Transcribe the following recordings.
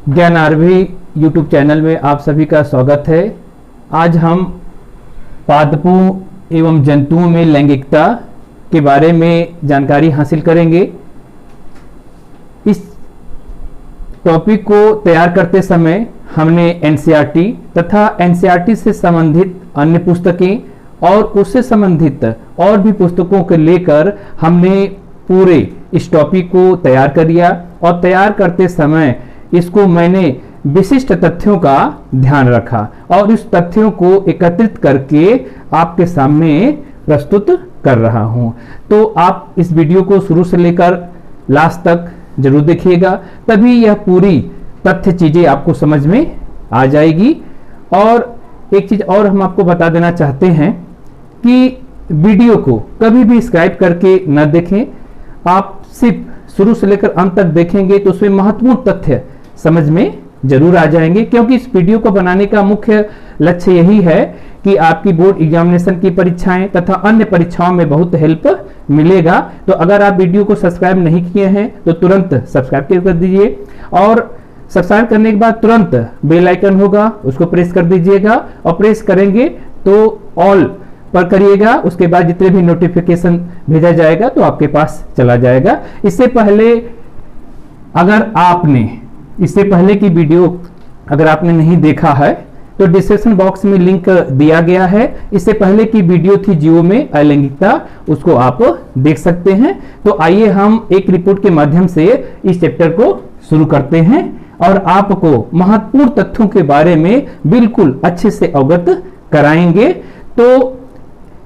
ज्ञानार्वी YouTube channel में आप सभी का स्वागत है। आज हम पादपों एवं जंतुओं में लैंगिकता के बारे में जानकारी हासिल करेंगे। इस टॉपिक को तैयार करते समय हमने एनसीईआरटी तथा एनसीईआरटी से संबंधित अन्य पुस्तकें और उससे संबंधित और भी पुस्तकों को लेकर हमने पूरे इस टॉपिक को तैयार कर लिया और तैयार करते समय इसको मैंने विशिष्ट तथ्यों का ध्यान रखा और इस तथ्यों को एकत्रित करके आपके सामने प्रस्तुत कर रहा हूं। तो आप इस वीडियो को शुरू से लेकर लास्ट तक जरूर देखिएगा, तभी यह पूरी तथ्य चीजें आपको समझ में आ जाएगी। और एक चीज और हम आपको बता देना चाहते हैं कि वीडियो को कभी भी स्किप करके न देखें। आप सिर्फ शुरू से लेकर अंत तक देखेंगे तो उसमें महत्वपूर्ण तथ्य समझ में जरूर आ जाएंगे, क्योंकि इस वीडियो को बनाने का मुख्य लक्ष्य यही है कि आपकी बोर्ड एग्जामिनेशन की परीक्षाएं तथा अन्य परीक्षाओं में बहुत हेल्प मिलेगा। तो अगर आप वीडियो को सब्सक्राइब नहीं किए हैं तो तुरंत सब्सक्राइब कर दीजिए और सब्सक्राइब करने के बाद तुरंत बेल आइकन होगा, उसको प्रेस कर दीजिएगा और प्रेस करेंगे तो ऑल पर करिएगा। उसके बाद जितने भी नोटिफिकेशन भेजा जाएगा तो आपके पास चला जाएगा। इससे पहले अगर आपने इससे पहले की वीडियो अगर आपने नहीं देखा है तो डिस्क्रिप्शन बॉक्स में लिंक दिया गया है। इससे पहले की वीडियो थी जियो में अलैंगिकता, उसको आप देख सकते हैं। तो आइए हम एक रिपोर्ट के माध्यम से इस चैप्टर को शुरू करते हैं और आपको महत्वपूर्ण तथ्यों के बारे में बिल्कुल अच्छे से अवगत कराएंगे। तो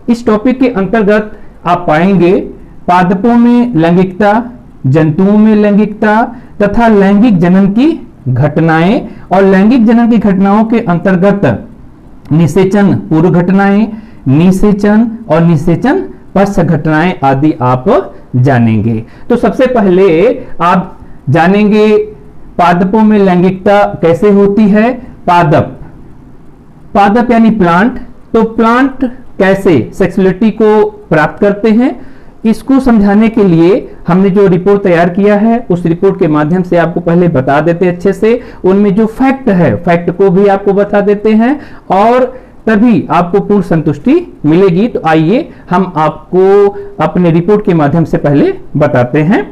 इस टॉपिक के अंतर्गत आप पाएंगे पादपों में लैंगिकता, जंतुओं में लैंगिकता तथा लैंगिक जनन की घटनाएं। और लैंगिक जनन की घटनाओं के अंतर्गत निषेचन पूर्व घटनाएं, निषेचन और निषेचन पश्चात घटनाएं आदि आप जानेंगे। तो सबसे पहले आप जानेंगे पादपों में लैंगिकता कैसे होती है। पादप, पादप यानी प्लांट। तो प्लांट कैसे सेक्सुअलिटी को प्राप्त करते हैं, इसको समझाने के लिए हमने जो रिपोर्ट तैयार किया है उस रिपोर्ट के माध्यम से आपको पहले बता देते हैं अच्छे से। उनमें जो फैक्ट है फैक्ट को भी आपको बता देते हैं और तभी आपको पूर्ण संतुष्टि मिलेगी। तो आइए हम आपको अपने रिपोर्ट के माध्यम से पहले बताते हैं।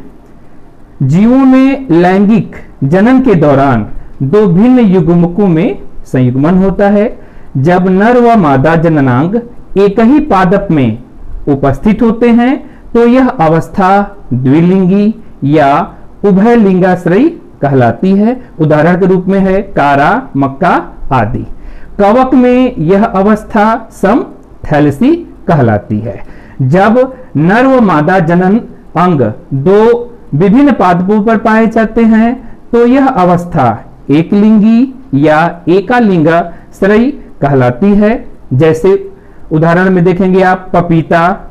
जीवों में लैंगिक जनन के दौरान दो भिन्न युग्मकों में संयुग्मन होता है। जब नर व मादा जननांग एक ही पादप में उपस्थित होते हैं तो यह अवस्था द्विलिंगी या उभयलिंगाश्रयी कहलाती है। उदाहरण के रूप में है कारा, मक्का आदि। कवक में यह अवस्था समथैलेसी कहलाती है। जब नर व मादा जनन अंग दो विभिन्न पादपों पर पाए जाते हैं तो यह अवस्था एकलिंगी या एकालिंगाश्रयी कहलाती है। जैसे उदाहरण में देखेंगे आप पपीता,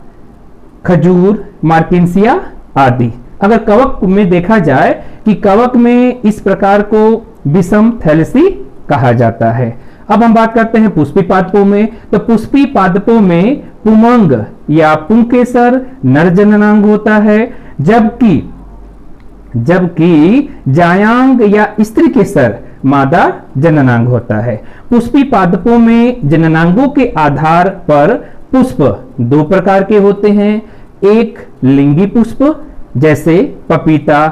खजूर, मार्किंसिया आदि। अगर कवक में देखा जाए कि कवक में इस प्रकार को विषम थैलेसी कहा जाता है। अब हम बात करते हैं पुष्पी पादपों में। तो पुष्पी पादपों में पुमंग या पुंकेसर नर जननांग होता है, जबकि जायांग या स्त्री केसर मादा जननांग होता है। पुष्पी पादपों में जननांगों के आधार पर पुष्प दो प्रकार के होते हैं। एक लिंगी पुष्प जैसे पपीता,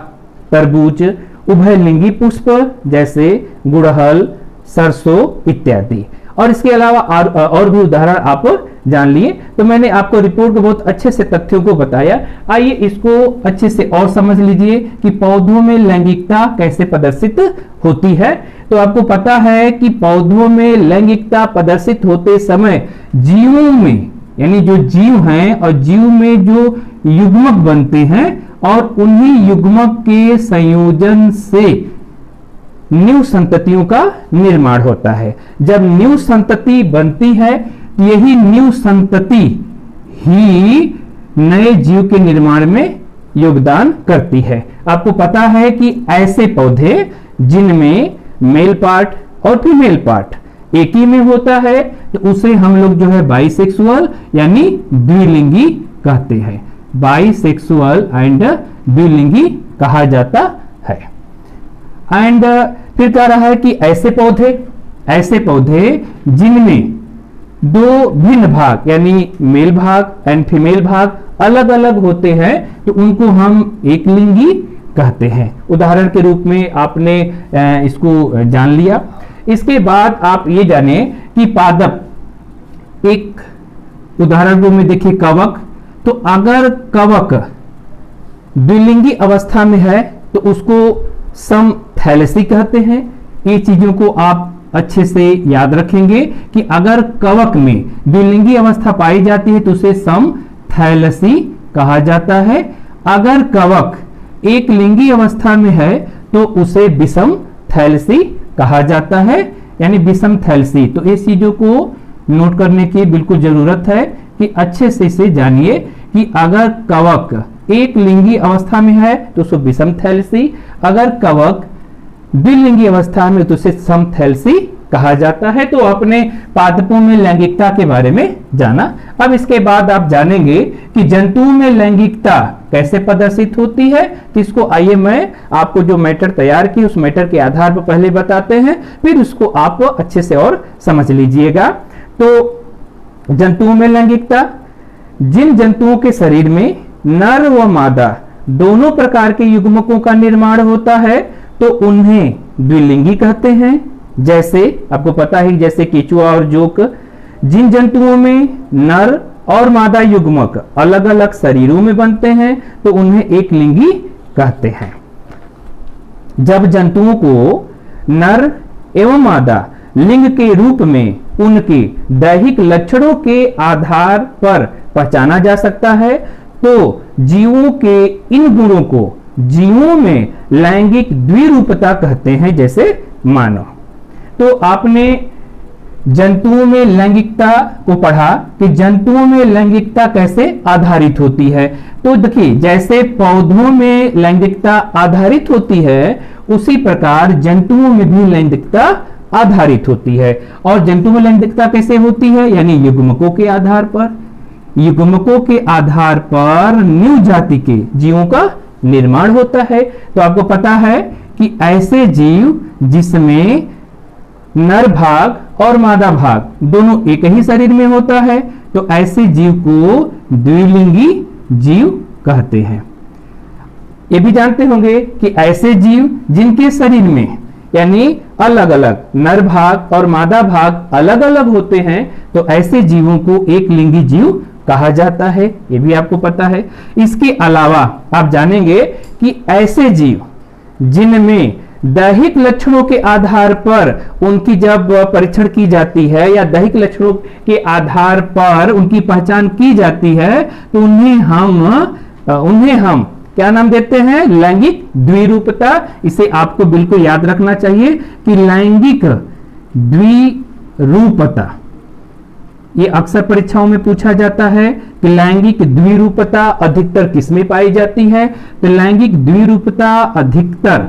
तरबूज, उभयलिंगी पुष्प जैसे गुड़हल, सरसों इत्यादि। और इसके अलावा और भी उदाहरण आप जान लिए। तो मैंने आपको रिपोर्ट को बहुत अच्छे से तथ्यों को बताया। आइए इसको अच्छे से और समझ लीजिए कि पौधों में लैंगिकता कैसे प्रदर्शित होती है। तो आपको पता है कि पौधों में लैंगिकता प्रदर्शित होते समय जीवों में, यानी जो जीव हैं और जीव में जो युग्मक बनते हैं और उन्हीं युग्मक के संयोजन से न्यू संततियों का निर्माण होता है। जब न्यू संतति बनती है यही न्यू संतति ही नए जीव के निर्माण में योगदान करती है। आपको पता है कि ऐसे पौधे जिनमें मेल पार्ट और फीमेल पार्ट एक ही में होता है तो उसे हम लोग जो है बाइसेक्सुअल यानी द्विलिंगी कहते हैं। बाइसेक्सुअल एंड द्विलिंगी कहा जाता है। एंड फिर कह रहा है कि ऐसे पौधे जिनमें दो भिन्न भाग यानी मेल भाग एंड फीमेल भाग अलग अलग होते हैं तो उनको हम एक लिंगी कहते हैं। उदाहरण के रूप में आपने इसको जान लिया। इसके बाद आप ये जाने कि पादप, एक उदाहरण रूप में देखिए कवक, तो अगर कवक द्विलिंगी अवस्था में है तो उसको समथैलेसी कहते हैं। ये चीजों को आप अच्छे से याद रखेंगे कि अगर कवक में द्विलिंगी अवस्था पाई जाती है तो उसे समथैलेसी कहा जाता है। अगर कवक एक लिंगी अवस्था में है तो उसे विषमथैलेसी कहा जाता है, यानी विषमथैलेसी। तो इस चीजों को नोट करने की बिल्कुल जरूरत है कि अच्छे से इसे जानिए कि अगर कवक एक लिंगी अवस्था में है तो उसे विषमथैलेसी, अगर कवक द्विलिंगी अवस्था में तो उसे समथैलेसी कहा जाता है। तो अपने पादपों में लैंगिकता के बारे में जाना। अब इसके बाद आप जानेंगे कि जंतुओं में लैंगिकता कैसे प्रदर्शित होती है। तो इसको आइए मैं आपको जो मैटर तैयार की उस मैटर के आधार पर पहले बताते हैं, फिर उसको आप अच्छे से और समझ लीजिएगा। तो जंतुओं में लैंगिकता, जिन जंतुओं के शरीर में नर व मादा दोनों प्रकार के युग्मकों का निर्माण होता है तो उन्हें द्विलिंगी कहते हैं। जैसे आपको पता है, जैसे केचुआ और जोक। जिन जंतुओं में नर और मादा युग्मक अलग अलग शरीरों में बनते हैं तो उन्हें एक लिंगी कहते हैं। जब जंतुओं को नर एवं मादा लिंग के रूप में उनके दैहिक लक्षणों के आधार पर पहचाना जा सकता है तो जीवों के इन गुणों को जीवों में लैंगिक द्विरूपता कहते हैं, जैसे मानव। तो आपने जंतुओं में लैंगिकता को पढ़ा कि जंतुओं में लैंगिकता कैसे आधारित होती है। तो देखिए, जैसे पौधों में लैंगिकता आधारित होती है उसी प्रकार जंतुओं में भी लैंगिकता आधारित होती है। और जंतु में लैंगिकता कैसे होती है, यानी युग्मकों के आधार पर। युग्मकों के आधार पर न्यू जाति के जीवों का निर्माण होता है। तो आपको पता है कि ऐसे जीव जिसमें नर भाग और मादा भाग दोनों एक ही शरीर में होता है तो ऐसे जीव को द्विलिंगी जीव कहते हैं। ये भी जानते होंगे कि ऐसे जीव जिनके शरीर में यानी अलग अलग नर भाग और मादा भाग अलग अलग होते हैं तो ऐसे जीवों को एक लिंगी जीव कहा जाता है। ये भी आपको पता है। इसके अलावा आप जानेंगे कि ऐसे जीव जिनमें दैहिक लक्षणों के आधार पर उनकी जब परीक्षण की जाती है या दैहिक लक्षणों के आधार पर उनकी पहचान की जाती है तो उन्हें हम क्या नाम देते हैं, लैंगिक द्विरूपता। इसे आपको बिल्कुल याद रखना चाहिए कि लैंगिक द्विरूपता, ये अक्सर परीक्षाओं में पूछा जाता है कि लैंगिक द्विरूपता अधिकतर किसमें पाई जाती है। तो लैंगिक द्विरूपता अधिकतर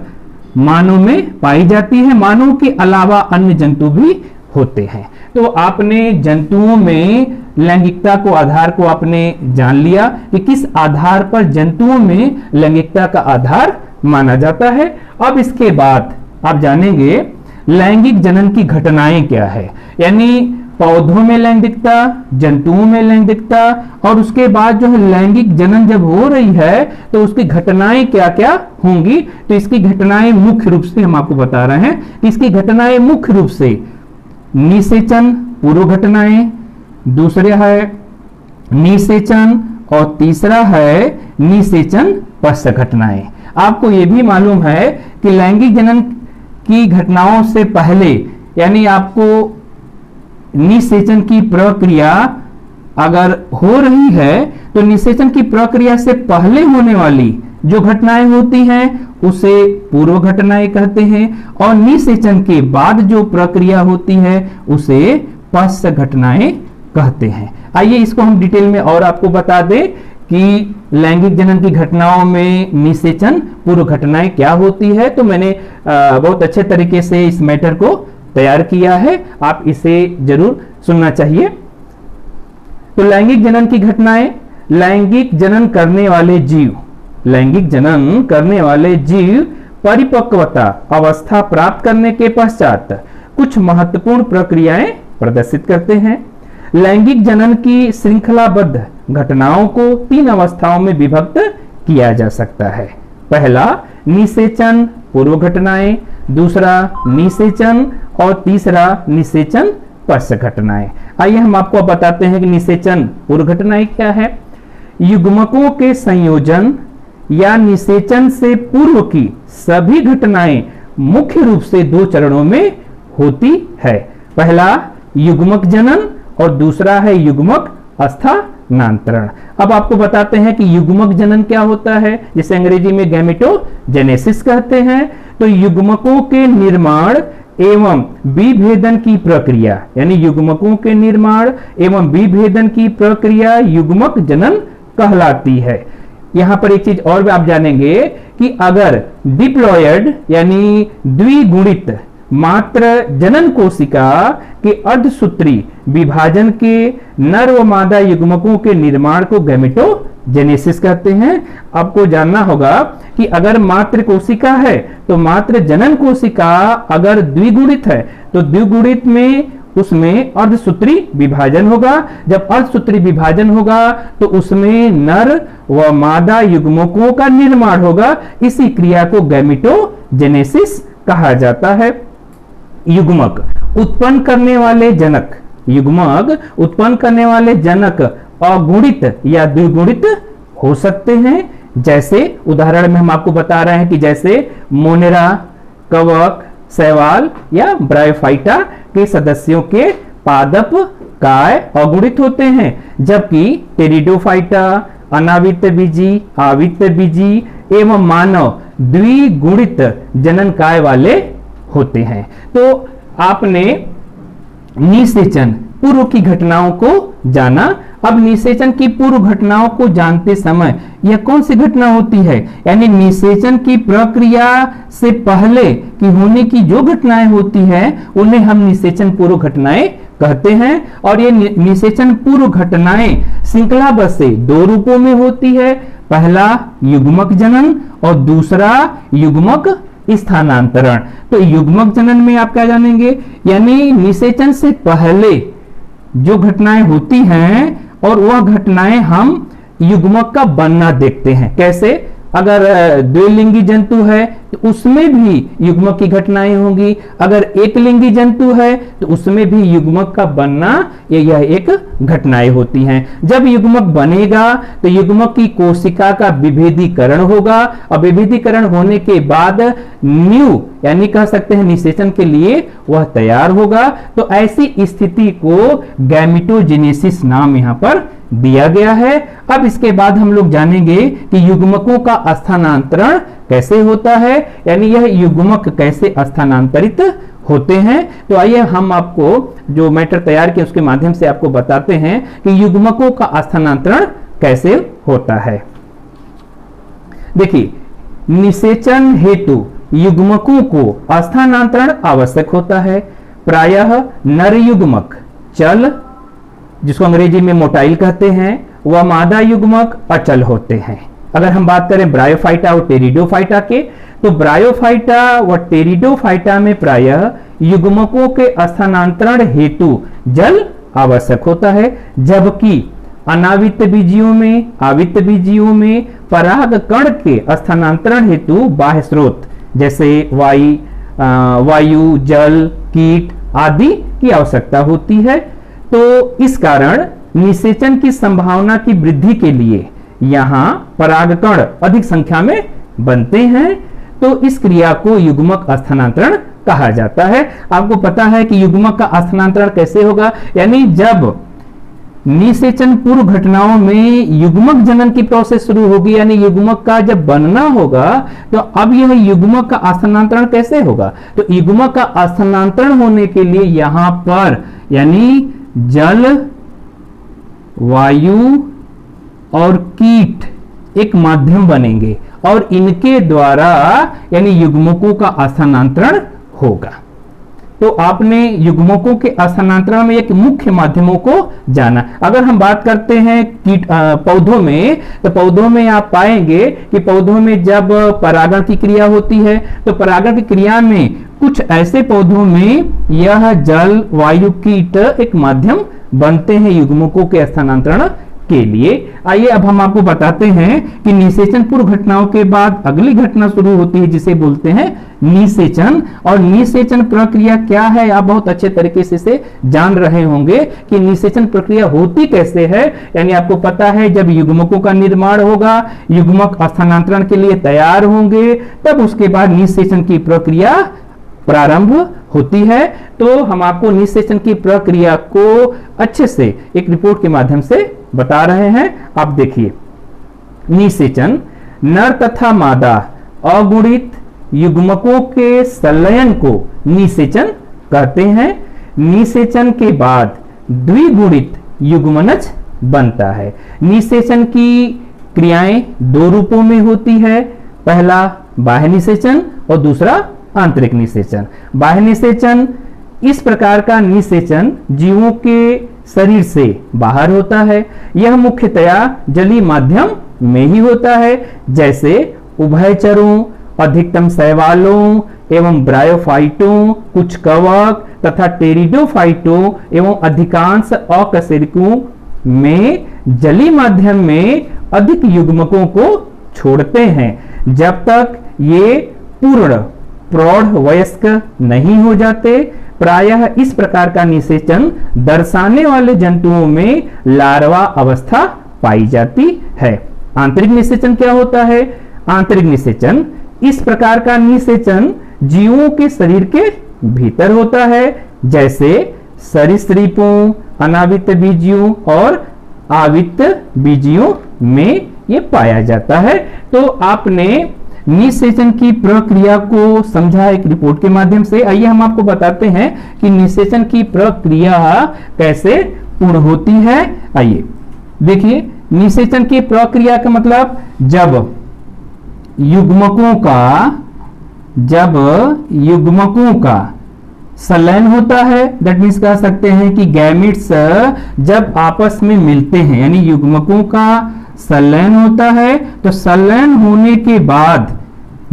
मानव में पाई जाती है। मानव के अलावा अन्य जंतु भी होते हैं। तो आपने जंतुओं में लैंगिकता को आधार को आपने जान लिया कि किस आधार पर जंतुओं में लैंगिकता का आधार माना जाता है। अब इसके बाद आप जानेंगे लैंगिक जनन की घटनाएं क्या है, यानी पौधों में लैंगिकता, जंतुओं में लैंगिकता, और उसके बाद जो है लैंगिक जनन जब हो रही है तो उसकी घटनाएं क्या क्या होंगी। तो इसकी घटनाएं मुख्य रूप से हम आपको बता रहे हैं कि इसकी घटनाएं मुख्य रूप से निषेचन पूर्व घटनाएं, दूसरे है निषेचन और तीसरा है निषेचन पश्चात घटनाएं। आपको यह भी मालूम है कि लैंगिक जनन की घटनाओं से पहले यानी आपको निषेचन की प्रक्रिया अगर हो रही है तो निषेचन की प्रक्रिया से पहले होने वाली जो घटनाएं होती हैं उसे पूर्व घटनाएं कहते हैं और निषेचन के बाद जो प्रक्रिया होती है उसे पश्चात घटनाएं कहते हैं। आइए इसको हम डिटेल में और आपको बता दें कि लैंगिक जनन की घटनाओं में निषेचन पूर्व घटनाएं क्या होती है। तो मैंने बहुत अच्छे तरीके से इस मैटर को तैयार किया है, आप इसे जरूर सुनना चाहिए। तो लैंगिक जनन की घटनाएं, लैंगिक जनन करने वाले जीव परिपक्वता अवस्था प्राप्त करने के पश्चात कुछ महत्वपूर्ण प्रक्रियाएं प्रदर्शित करते हैं। लैंगिक जनन की श्रृंखलाबद्ध घटनाओं को 3 अवस्थाओं में विभक्त किया जा सकता है। पहला निषेचन पूर्व घटनाएं, दूसरा निषेचन और तीसरा निषेचन पश्च घटनाएं। आइए हम आपको बताते हैं कि निषेचन पूर्व घटनाएं क्या है। युग्मकों के संयोजन या निषेचन से पूर्व की सभी घटनाएं मुख्य रूप से 2 चरणों में होती है। पहला युग्मक जनन और दूसरा है युग्मक स्थानांतरण। अब आपको बताते हैं कि युग्मक जनन क्या होता है, जिसे अंग्रेजी में गैमेटोजेनेसिस कहते हैं। तो युग्मकों के निर्माण एवं विभेदन की प्रक्रिया, यानी युग्मकों के निर्माण एवं विभेदन की प्रक्रिया युग्मक जनन कहलाती है। यहां पर एक चीज और भी आप जानेंगे कि अगर डिप्लॉयड यानी द्विगुणित मात्र जनन कोशिका के अर्धसूत्री विभाजन के नर व मादा युग्मकों के निर्माण को गैमेटोजेनेसिस कहते हैं। आपको जानना होगा कि अगर मात्र कोशिका है तो मात्र जनन कोशिका अगर द्विगुणित है तो द्विगुणित में उसमें अर्धसूत्री विभाजन होगा। जब अर्धसूत्री विभाजन होगा तो उसमें नर व मादा युग्मकों का निर्माण होगा। इसी क्रिया को गैमेटोजेनेसिस कहा जाता है। युग्मक उत्पन्न करने वाले जनक, युग्मक उत्पन्न करने वाले जनक अगुणित या द्विगुणित हो सकते हैं। जैसे उदाहरण में हम आपको बता रहे हैं कि जैसे मोनेरा, कवक, शैवाल या ब्रायोफाइटा के सदस्यों के पादप काय अगुणित होते हैं, जबकि टेरिडोफाइटा अनावृत बीजी, आवृत बीजी एवं मानव द्विगुणित जनन काय वाले होते हैं। तो आपने निषेचन पूर्व की घटनाओं को जाना। अब निषेचन की पूर्व घटनाओं को जानते समय यह कौन सी घटना होती है, यानी निषेचन की प्रक्रिया से पहले की होने की जो घटनाएं होती हैं उन्हें हम निषेचन पूर्व घटनाएं कहते हैं। और ये निषेचन पूर्व घटनाएं श्रृंखलाबद्ध से 2 रूपों में होती है। पहला युग्मक जनन और दूसरा युग्मक स्थानांतरण। तो युग्मक जनन में आप क्या जानेंगे, यानी निषेचन से पहले जो घटनाएं होती हैं और वह घटनाएं हम युग्मक का बनना देखते हैं। कैसे, अगर द्विलिंगी जंतु है तो उसमें भी युग्मक की घटनाएं होंगी, अगर एक लिंगी जंतु है तो उसमें भी युग्मक का बनना यह एक घटनाएं होती हैं। जब युग्मक बनेगा तो युग्मक की कोशिका का विभेदीकरण होगा और विभेदीकरण होने के बाद न्यू यानी कह सकते हैं निषेचन के लिए वह तैयार होगा। तो ऐसी स्थिति को गैमेटोजेनेसिस नाम यहां पर दिया गया है। अब इसके बाद हम लोग जानेंगे कि युग्मकों का स्थानांतरण कैसे होता है, यानी यह युग्मक कैसे स्थानांतरित होते हैं। तो आइए हम आपको जो मैटर तैयार किया उसके माध्यम से आपको बताते हैं कि युग्मकों का स्थानांतरण कैसे होता है। देखिए, निषेचन हेतु युग्मकों को स्थानांतरण आवश्यक होता है। प्रायः नर युग्मक चल, जिसको अंग्रेजी में मोटाइल कहते हैं, वह मादा युग्मक अचल होते हैं। अगर हम बात करें ब्रायोफाइटा और टेरिडोफाइटा के, तो ब्रायोफाइटा व टेरिडोफाइटा में प्रायः युग्मकों के स्थानांतरण हेतु जल आवश्यक होता है, जबकि अनावृत बीजियों में, आवृत बीजियों में पराग कण के स्थानांतरण हेतु बाह्य स्रोत जैसे वायु, जल, कीट आदि की आवश्यकता होती है। तो इस कारण निषेचन की संभावना की वृद्धि के लिए यहां परागकण अधिक संख्या में बनते हैं। तो इस क्रिया को युग्मक स्थानांतरण कहा जाता है। आपको पता है कि युग्मक का स्थानांतरण कैसे होगा, यानी जब निषेचन पूर्व घटनाओं में युग्मक जनन की प्रोसेस शुरू होगी, यानी युग्मक का जब बनना होगा, तो अब यह युग्मक का स्थानांतरण कैसे होगा। तो युग्मक का स्थानांतरण होने के लिए यहां पर यानी जल, वायु और कीट एक माध्यम बनेंगे और इनके द्वारा यानी युग्मकों का स्थानांतरण होगा। तो आपने युग्मकों के स्थानांतरण में एक मुख्य माध्यमों को जाना। अगर हम बात करते हैं पौधों में, तो पौधों में आप पाएंगे कि पौधों में जब परागण की क्रिया होती है तो परागण की क्रिया में कुछ ऐसे पौधों में यह जल, वायु, कीट एक माध्यम बनते हैं युग्मकों के स्थानांतरण के लिए। आइए अब हम आपको बताते हैं कि निषेचन पूर्व घटनाओं के बाद अगली घटना शुरू होती है जिसे बोलते हैं निषेचन। और निषेचन प्रक्रिया क्या है, आप बहुत अच्छे तरीके से इसे जान रहे होंगे कि निषेचन प्रक्रिया होती कैसे है। यानी आपको पता है जब युग्मकों का निर्माण होगा, युग्मक स्थानांतरण के लिए तैयार होंगे, तब उसके बाद निषेचन की प्रक्रिया प्रारंभ होती है। तो हम आपको निषेचन की प्रक्रिया को अच्छे से एक रिपोर्ट के माध्यम से बता रहे हैं। आप देखिए, निषेचन नर तथा मादा अगुणित युग्मकों के संलयन को निषेचन कहते हैं। निषेचन के बाद द्विगुणित युग्मनज बनता है। निषेचन की क्रियाएं दो रूपों में होती है, पहला बाह्य निषेचन और दूसरा आंतरिक निषेचन। बाह्य निषेचन इस प्रकार का निषेचन जीवों के शरीर से बाहर होता है। यह मुख्यतया जलीय माध्यम में ही होता है, जैसे उभयचरों, अधिकतम शैवालों एवं ब्रायोफाइटों, कुछ कवक तथा टेरिडोफाइटों एवं अधिकांश अकशेरुकों में जलीय माध्यम में अधिक युग्मकों को छोड़ते हैं जब तक ये पूर्ण प्रौढ़ वयस्क नहीं हो जाते। प्रायः इस प्रकार का निषेचन दर्शाने वाले जंतुओं में लार्वा अवस्था पाई जाती है। आंतरिक निषेचन क्या होता है? आंतरिक निषेचन इस प्रकार का निषेचन जीवों के शरीर के भीतर होता है, जैसे सरीसृपों, अनावित बीजियों और आवित बीजियों में ये पाया जाता है। तो आपने निषेचन की प्रक्रिया को समझा एक रिपोर्ट के माध्यम से। आइए हम आपको बताते हैं कि निषेचन की प्रक्रिया कैसे पूर्ण होती है। आइए देखिए, निषेचन की प्रक्रिया का मतलब जब युग्मकों का संलयन होता है, दैट मीन्स कह सकते हैं कि गैमेट्स जब आपस में मिलते हैं, यानी युग्मकों का संलयन होता है, तो संलयन होने के बाद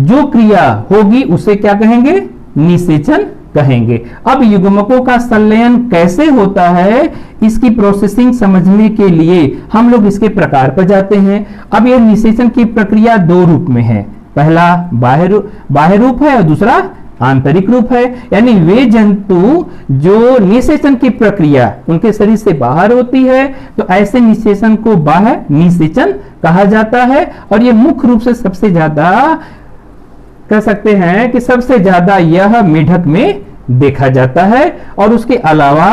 जो क्रिया होगी उसे क्या कहेंगे? निषेचन कहेंगे। अब युग्मकों का संलयन कैसे होता है, इसकी प्रोसेसिंग समझने के लिए हम लोग इसके प्रकार पर जाते हैं। अब यह निषेचन की प्रक्रिया दो रूप में है, पहला बाह्य रूप है और दूसरा आंतरिक रूप है। यानी वे जंतु जो निषेचन की प्रक्रिया उनके शरीर से बाहर होती है, तो ऐसे निषेचन को बाह्य निषेचन कहा जाता है। और यह मुख्य रूप से सबसे ज्यादा कह सकते हैं कि सबसे ज्यादा यह मेढक में देखा जाता है। और उसके अलावा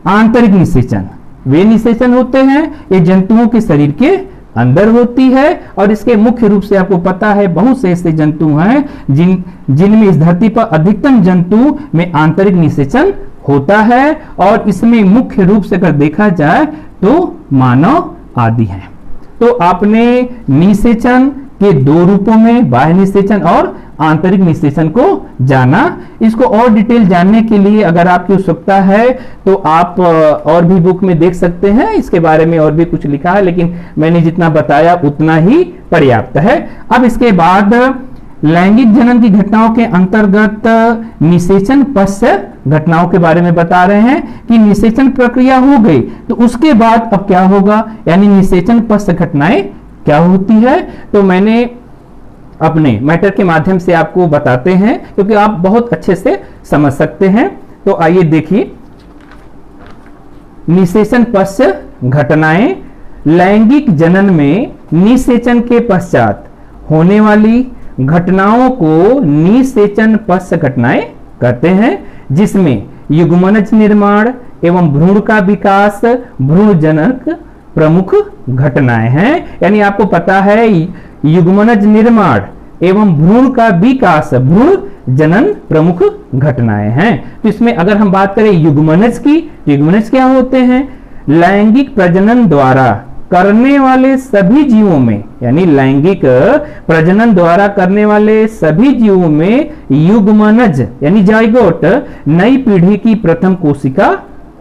आंतरिक निषेचन वे निषेचन होते हैं ये जंतुओं के शरीर के अंदर होती है। और इसके मुख्य रूप से आपको पता है बहुत से ऐसे जंतु हैं जिनमें इस धरती पर अधिकतम जंतु में आंतरिक निषेचन होता है। और इसमें मुख्य रूप से अगर देखा जाए तो मानव आदि हैं। तो आपने निषेचन के दो रूपों में बाह्य निषेचन और आंतरिक निषेचन को जाना। इसको और डिटेल जानने के लिए अगर आपकी उत्सुकता है तो आप और भी बुक में देख सकते हैं, इसके बारे में और भी कुछ लिखा है, लेकिन मैंने जितना बताया उतना ही पर्याप्त है। अब इसके बाद लैंगिक जनन की घटनाओं के अंतर्गत निषेचन पश्चात घटनाओं के बारे में बता रहे हैं कि निषेचन प्रक्रिया हो गई तो उसके बाद अब क्या होगा, यानी निषेचन पश्चात घटनाएं क्या होती है। तो मैंने अपने मैटर के माध्यम से आपको बताते हैं क्योंकि आप बहुत अच्छे से समझ सकते हैं। तो आइए देखिए, निषेचन पश्चात घटनाएं लैंगिक जनन में निषेचन के पश्चात होने वाली घटनाओं को निषेचन पश्चात घटनाएं कहते हैं, जिसमें युग्मनज निर्माण एवं भ्रूण का विकास भ्रूणजनक प्रमुख घटनाएं हैं। यानी आपको पता है युग्मनज निर्माण एवं भ्रूण का विकास भ्रूण जनन प्रमुख घटनाएं हैं। तो इसमें अगर हम बात करें युग्मनज की, तो युग्मनज क्या होते हैं? लैंगिक प्रजनन द्वारा करने वाले सभी जीवों में, यानी लैंगिक प्रजनन द्वारा करने वाले सभी जीवों में युग्मनज यानी जाइगोट नई पीढ़ी की प्रथम कोशिका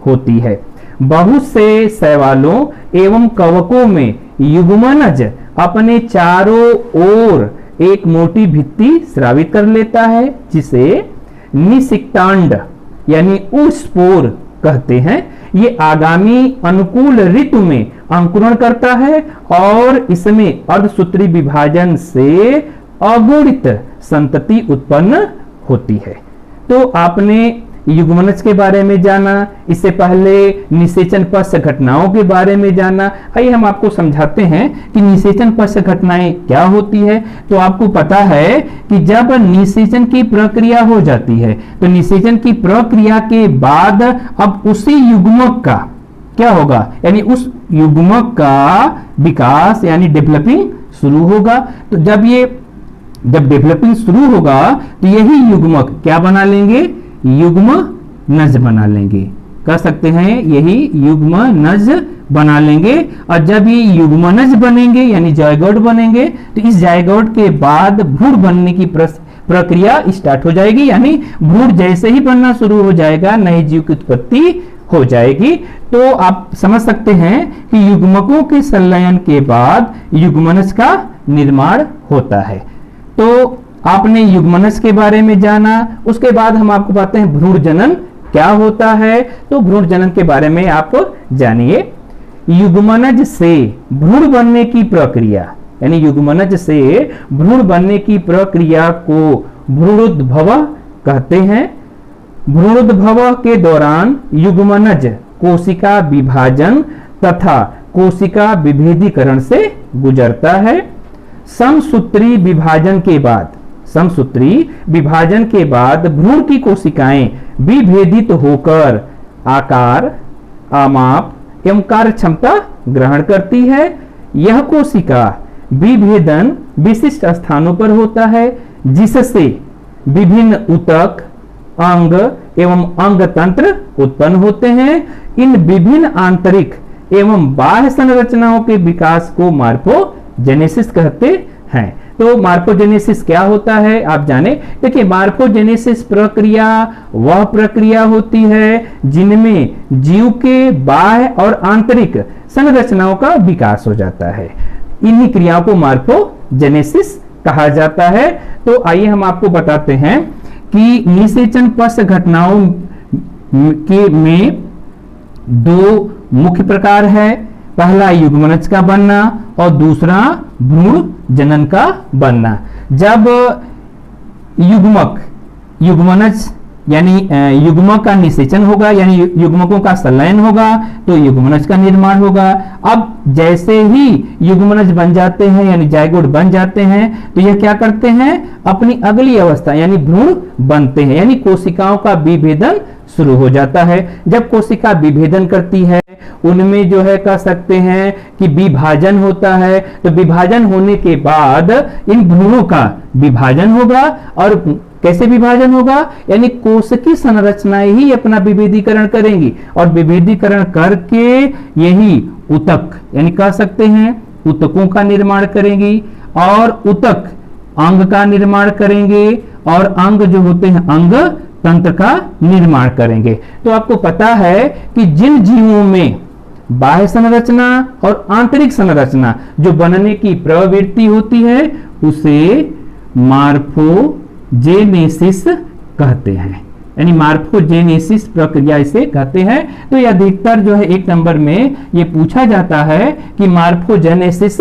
होती है। बहुत से शैवालों एवं कवकों में युग्मनज अपने चारों ओर एक मोटी भित्ति स्रावित कर लेता है, जिसे निषिक्तांड यानी उस्पोर कहते हैं। ये आगामी अनुकूल ऋतु में अंकुरण करता है और इसमें अर्धसूत्री विभाजन से अगुणित संतति उत्पन्न होती है। तो आपने युग्मनज के बारे में जाना, इससे पहले निषेचन पश्च घटनाओं के बारे में जाना। आइए हम आपको समझाते हैं कि निषेचन पश्च घटनाएं क्या होती है। तो आपको पता है कि जब निषेचन की प्रक्रिया हो जाती है तो निषेचन की प्रक्रिया के बाद अब उसी युग्मक का क्या होगा, यानी उस युग्मक का विकास यानी डेवलपिंग शुरू होगा। तो जब डेवलपिंग शुरू होगा तो यही युग्मक क्या बना लेंगे, युग्मनज बना लेंगे, कह सकते हैं यही युग्मनज बना लेंगे। और जब ये युग्मनज बनेंगे यानी जायगोट बनेंगे तो इस जायगोट के बाद भ्रूण बनने की प्रक्रिया स्टार्ट हो जाएगी, यानी भ्रूण जैसे ही बनना शुरू हो जाएगा नए जीव की उत्पत्ति हो जाएगी। तो आप समझ सकते हैं कि युग्मकों के संलयन के बाद युग्मनज का निर्माण होता है। तो आपने युग्मनज के बारे में जाना, उसके बाद हम आपको बताते हैं भ्रूण जनन क्या होता है। तो भ्रूण जनन के बारे में आप जानिए। युग्मनज से भ्रूण बनने की प्रक्रिया यानी युग्मनज से भ्रूण बनने की प्रक्रिया को भ्रूणोद्भव कहते हैं। भ्रूणोद्भव के दौरान युग्मनज कोशिका विभाजन तथा कोशिका विभेदीकरण से गुजरता है। समसूत्री विभाजन के बाद भ्रूण की कोशिकाएं विभेदित होकर आकार, आमाप एवं कार्य क्षमता ग्रहण करती है। यह कोशिका विभेदन विशिष्ट स्थानों पर होता है, जिससे विभिन्न ऊतक, अंग एवं अंग तंत्र उत्पन्न होते हैं। इन विभिन्न आंतरिक एवं बाह्य संरचनाओं के विकास को मार्फोजेनेसिस कहते हैं। तो मार्फोजेनेसिस क्या होता है आप जाने। देखिए, मार्फोजेनेसिस प्रक्रिया वह प्रक्रिया होती है जिनमें जीव के बाह्य और आंतरिक संरचनाओं का विकास हो जाता है। इन्हीं क्रियाओं को मार्फोजेनेसिस कहा जाता है। तो आइए हम आपको बताते हैं कि निषेचन पश्च घटनाओं में दो मुख्य प्रकार है। पहला युग्मनज का बनना और दूसरा भ्रूण जनन का बनना। जब युग्मनज यानी युग्मक का निषेचन होगा यानी युग्मकों का संलयन होगा तो युग्मनज का निर्माण होगा। अब जैसे ही युग्मनज बन जाते हैं यानी जायगोट बन जाते हैं तो यह क्या करते हैं, अपनी अगली अवस्था यानी भ्रूण बनते हैं, यानी कोशिकाओं का विभेदन शुरू हो जाता है। जब कोशिका विभेदन करती है उनमें जो है कह सकते हैं कि विभाजन होता है। तो विभाजन होने के बाद इन भ्रूणों का विभाजन होगा। और कैसे विभाजन होगा, यानी कोश की संरचनाएं ही अपना विभेदीकरण करेंगी और विभेदीकरण करके यही ऊतक यानी कह सकते हैं ऊतकों का निर्माण करेंगी और ऊतक अंग का निर्माण करेंगे और अंग जो होते हैं अंग तंत्र का निर्माण करेंगे। तो आपको पता है कि जिन जीवों में बाह्य संरचना और आंतरिक संरचना जो बनने की प्रवृत्ति होती है उसे मार्फोजेनेसिस कहते हैं, यानी मार्फोजेनेसिस प्रक्रिया इसे कहते हैं। तो यह अधिकतर जो है 1 नंबर में ये पूछा जाता है कि मार्फोजेनेसिस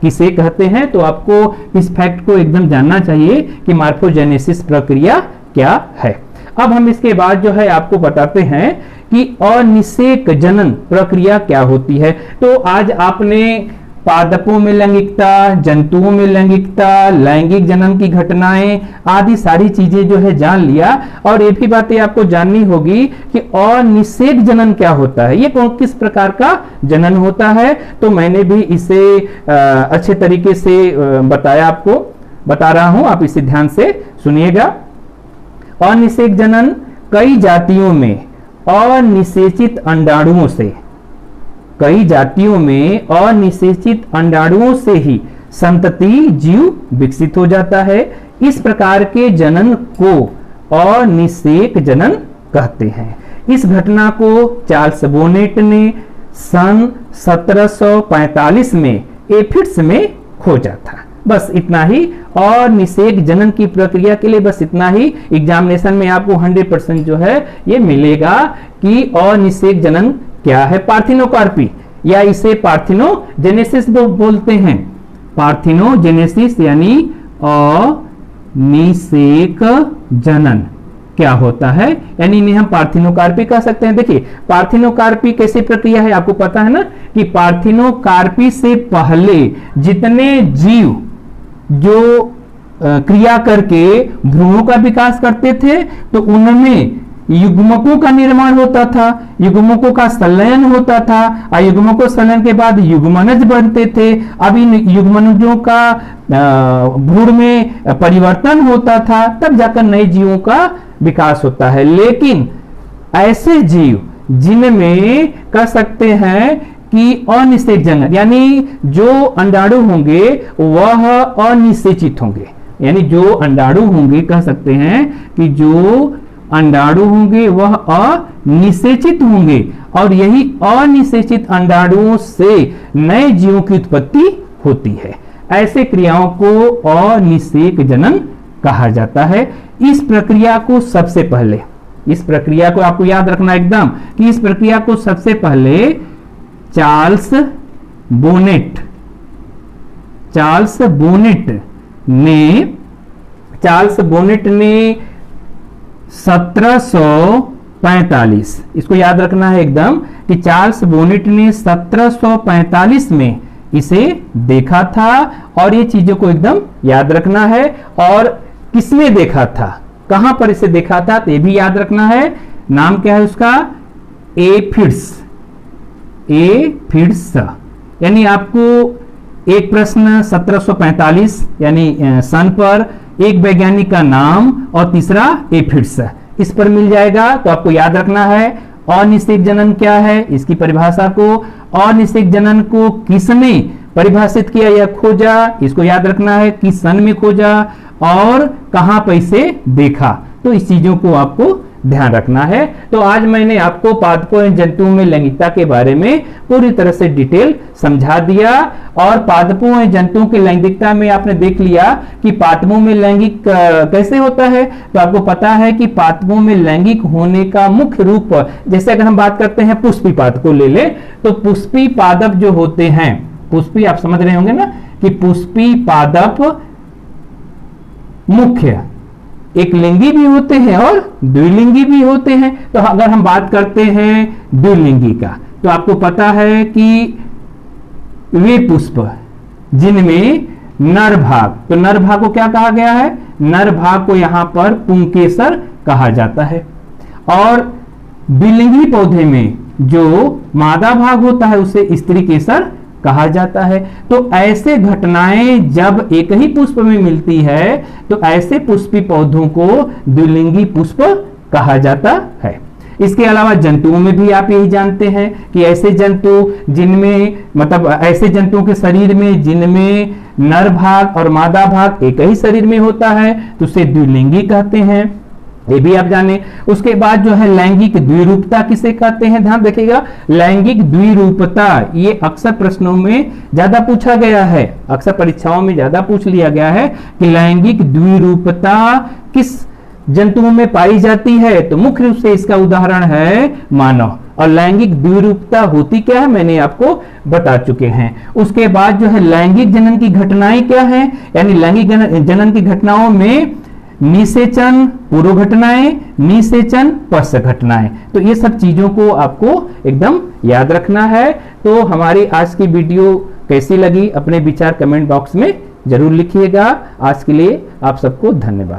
किसे कहते हैं। तो आपको इस फैक्ट को एकदम जानना चाहिए कि मार्फोजेनेसिस प्रक्रिया क्या है। अब हम इसके बाद जो है आपको बताते हैं कि अनिषेक जनन प्रक्रिया क्या होती है। तो आज आपने पादपों में लैंगिकता, जंतुओं में लैंगिकता, लैंगिक जनन की घटनाएं आदि सारी चीजें जो है जान लिया। और ये भी बातें आपको जाननी होगी कि अनिषेक जनन क्या होता है, ये किस प्रकार का जनन होता है। तो मैंने भी इसे अच्छे तरीके से आपको बता रहा हूं, आप इसे ध्यान से सुनिएगा। अनिषेक जनन कई जातियों में अनिषेचित अंडाणुओं से कई जातियों में अनिषेचित अंडाणुओं से ही संतति जीव विकसित हो जाता है। इस प्रकार के जनन को अनिषेक जनन कहते हैं। इस घटना को चार्ल्स बोनेट ने सन 1745 में एफिड्स में खोजा था। बस इतना ही। और निषेक जनन की प्रक्रिया के लिए बस इतना ही। एग्जामिनेशन में आपको 100% जो है ये मिलेगा कि अनिषेक जनन क्या है। पार्थिनोकार्पी या इसे पार्थिनोजेनेसिस बोलते हैं। पार्थिनोजेनेसिस यानी अनिषेक जनन क्या होता है, यानी इन्हें हम पार्थिनोकार्पी कह सकते हैं। देखिए पार्थिनोकार्पी कैसी प्रक्रिया है, आपको पता है ना कि पार्थिनोकार्पी से पहले जितने जीव जो क्रिया करके भ्रूणों का विकास करते थे तो उनमें युग्मकों का निर्माण होता था, युग्मकों का संलयन होता था, और युग्मकों संलयन के बाद युग्मनज बनते थे। अब इन युग्मनजों का भ्रूण में परिवर्तन होता था, तब जाकर नए जीवों का विकास होता है। लेकिन ऐसे जीव जिनमें कह सकते हैं कि अनिषेक जनन, यानी जो अंडाणु होंगे वह अनिषेचित होंगे, यानी जो अंडाणु होंगे कह सकते हैं कि जो अंडाणु होंगे वह अनिषेचित होंगे, और यही अनिषेचित अंडाणुओं से नए जीवों की उत्पत्ति होती है। ऐसे क्रियाओं को अनिषेक जनन कहा जाता है। इस प्रक्रिया को सबसे पहले, इस प्रक्रिया को आपको याद रखना एकदम कि इस प्रक्रिया को सबसे पहले चार्ल्स बोनेट ने 1745, इसको याद रखना है एकदम कि चार्ल्स बोनेट ने 1745 में इसे देखा था, और ये चीजों को एकदम याद रखना है। और किसने देखा था, कहां पर इसे देखा था, तो ये भी याद रखना है। नाम क्या है उसका, एफिड्स। यानी आपको एक प्रश्न 1745 यानी सन पर, एक वैज्ञानिक का नाम और तीसरा एफिड्स, इस पर मिल जाएगा। तो आपको याद रखना है अनिषेक जनन क्या है, इसकी परिभाषा को, अनिषेक जनन को किसने परिभाषित किया या खोजा, इसको याद रखना है, किस सन में खोजा और कहां पर इसे देखा। तो इस चीजों को आपको ध्यान रखना है। तो आज मैंने आपको पादपों एवं जंतुओं में लैंगिकता के बारे में पूरी तरह से डिटेल समझा दिया। और पादपों एवं जंतुओं की लैंगिकता में आपने देख लिया कि पादपों में लैंगिक कैसे होता है। तो आपको पता है कि पादपों में लैंगिक होने का मुख्य रूप, जैसे अगर हम बात करते हैं पुष्पी पादप को ले ले, तो पुष्पी पादप जो होते हैं, पुष्पी आप समझ रहे होंगे ना कि पुष्पी पादप मुख्य एक लिंगी भी होते हैं और द्विलिंगी भी होते हैं। तो अगर हम बात करते हैं द्विलिंगी का, तो आपको पता है कि वे पुष्प जिनमें नर भाग, तो नर भाग को क्या कहा गया है, नर भाग को यहां पर पुंकेसर कहा जाता है। और द्विलिंगी पौधे में जो मादा भाग होता है उसे स्त्री केसर कहा जाता है। तो ऐसे घटनाएं जब एक ही पुष्प में मिलती है तो ऐसे पुष्पी पौधों को द्विलिंगी पुष्प कहा जाता है। इसके अलावा जंतुओं में भी आप यही जानते हैं कि ऐसे जंतु जिनमें, मतलब ऐसे जंतुओं के शरीर में जिनमें नर भाग और मादा भाग एक ही शरीर में होता है तो उसे द्विलिंगी कहते हैं, ये भी आप जाने। उसके बाद जो है लैंगिक द्विरूपता किसे कहते हैं, ध्यान रखिएगा। लैंगिक द्विरूपता ये अक्सर प्रश्नों में ज्यादा पूछा गया है, अक्सर परीक्षाओं में ज्यादा पूछ लिया गया है कि लैंगिक द्विरूपता किस जंतुओं में पाई जाती है। तो मुख्य रूप से इसका उदाहरण है मानव। और लैंगिक द्विरूपता होती क्या है मैंने आपको बता चुके हैं। उसके बाद जो है लैंगिक जनन की घटनाएं क्या है, यानी लैंगिक जनन की घटनाओं में निषेचन पूर्व घटनाएं, निषेचन पश्च घटनाएं, तो ये सब चीजों को आपको एकदम याद रखना है। तो हमारी आज की वीडियो कैसी लगी अपने विचार कमेंट बॉक्स में जरूर लिखिएगा। आज के लिए आप सबको धन्यवाद।